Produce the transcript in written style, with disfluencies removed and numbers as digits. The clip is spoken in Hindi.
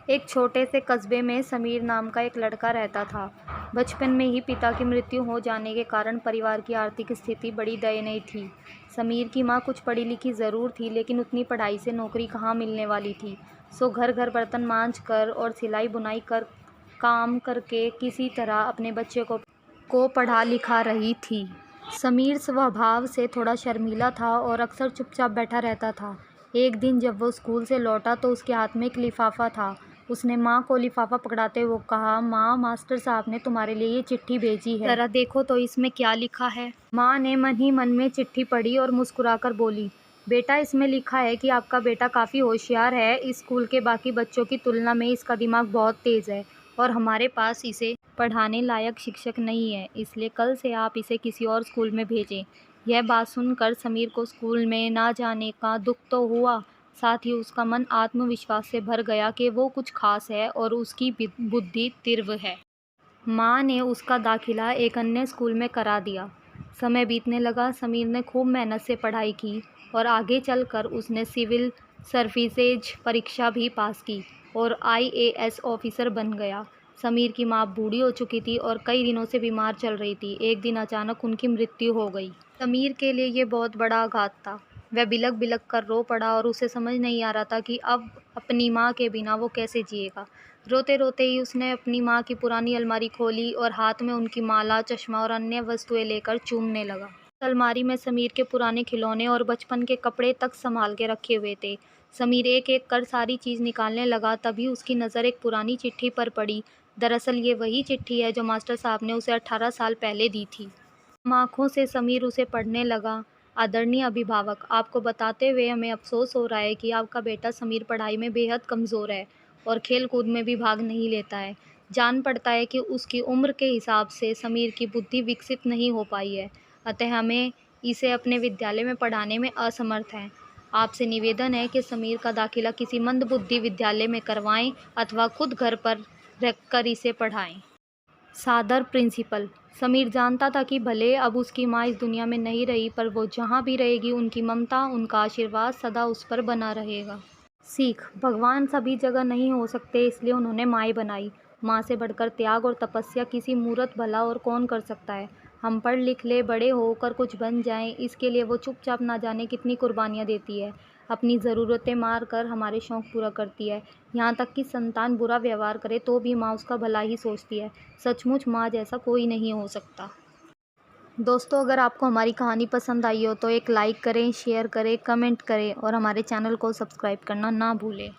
एक छोटे से कस्बे में समीर नाम का एक लड़का रहता था। बचपन में ही पिता की मृत्यु हो जाने के कारण परिवार की आर्थिक स्थिति बड़ी दयनीय थी। समीर की माँ कुछ पढ़ी लिखी ज़रूर थी, लेकिन उतनी पढ़ाई से नौकरी कहाँ मिलने वाली थी। सो घर घर बर्तन मांज कर और सिलाई बुनाई कर काम करके किसी तरह अपने बच्चे को पढ़ा लिखा रही थी। समीर स्वभाव से थोड़ा शर्मीला था और अक्सर चुपचाप बैठा रहता था। एक दिन जब वो स्कूल से लौटा तो उसके हाथ में एक लिफाफा था। उसने माँ को लिफाफा पकड़ाते हुए कहा, माँ, मास्टर साहब ने तुम्हारे लिए ये चिट्ठी भेजी है, जरा देखो तो इसमें क्या लिखा है। माँ ने मन ही मन में चिट्ठी पढ़ी और मुस्कुराकर बोली, बेटा, इसमें लिखा है कि आपका बेटा काफ़ी होशियार है। इस स्कूल के बाकी बच्चों की तुलना में इसका दिमाग बहुत तेज़ है और हमारे पास इसे पढ़ाने लायक शिक्षक नहीं है, इसलिए कल से आप इसे किसी और स्कूल में भेजें। यह बात सुनकर समीर को स्कूल में ना जाने का दुख तो हुआ, साथ ही उसका मन आत्मविश्वास से भर गया कि वो कुछ खास है और उसकी बुद्धि तीव्र है। माँ ने उसका दाखिला एक अन्य स्कूल में करा दिया। समय बीतने लगा। समीर ने खूब मेहनत से पढ़ाई की और आगे चलकर उसने सिविल सर्विसेज परीक्षा भी पास की और आईएएस ऑफिसर बन गया। समीर की माँ बूढ़ी हो चुकी थी और कई दिनों से बीमार चल रही थी। एक दिन अचानक उनकी मृत्यु हो गई। समीर के लिए ये बहुत बड़ा आघात था। वह बिलख बिलख कर रो पड़ा और उसे समझ नहीं आ रहा था कि अब अपनी माँ के बिना वो कैसे जिएगा। रोते रोते ही उसने अपनी माँ की पुरानी अलमारी खोली और हाथ में उनकी माला, चश्मा और अन्य वस्तुएं लेकर चूमने लगा। अलमारी में समीर के पुराने खिलौने और बचपन के कपड़े तक संभाल के रखे हुए थे। समीर एक एक कर सारी चीज़ निकालने लगा, तभी उसकी नज़र एक पुरानी चिट्ठी पर पड़ी। दरअसल ये वही चिट्ठी है जो मास्टर साहब ने उसे 18 साल पहले दी थी। आँखों से समीर उसे पढ़ने लगा। आदरणीय अभिभावक, आपको बताते हुए हमें अफसोस हो रहा है कि आपका बेटा समीर पढ़ाई में बेहद कमज़ोर है और खेल कूद में भी भाग नहीं लेता है। जान पड़ता है कि उसकी उम्र के हिसाब से समीर की बुद्धि विकसित नहीं हो पाई है, अतः हमें इसे अपने विद्यालय में पढ़ाने में असमर्थ हैं। आपसे निवेदन है कि समीर का दाखिला किसी मंदबुद्धि विद्यालय में करवाएं अथवा खुद घर पर रहकर इसे पढ़ाएं। सादर प्रिंसिपल। समीर जानता था कि भले अब उसकी माँ इस दुनिया में नहीं रही, पर वो जहाँ भी रहेगी उनकी ममता, उनका आशीर्वाद सदा उस पर बना रहेगा। सीख। भगवान सभी जगह नहीं हो सकते, इसलिए उन्होंने माएँ बनाई। माँ से बढ़कर त्याग और तपस्या किसी मूर्त भला और कौन कर सकता है। हम पढ़ लिख ले, बड़े होकर कुछ बन जाएं, इसके लिए वो चुपचाप ना जाने कितनी कुर्बानियाँ देती है। अपनी ज़रूरतें मार कर हमारे शौक़ पूरा करती है। यहाँ तक कि संतान बुरा व्यवहार करे तो भी माँ उसका भला ही सोचती है। सचमुच माँ जैसा कोई नहीं हो सकता। दोस्तों, अगर आपको हमारी कहानी पसंद आई हो तो एक लाइक करें, शेयर करें, कमेंट करें और हमारे चैनल को सब्सक्राइब करना ना भूलें।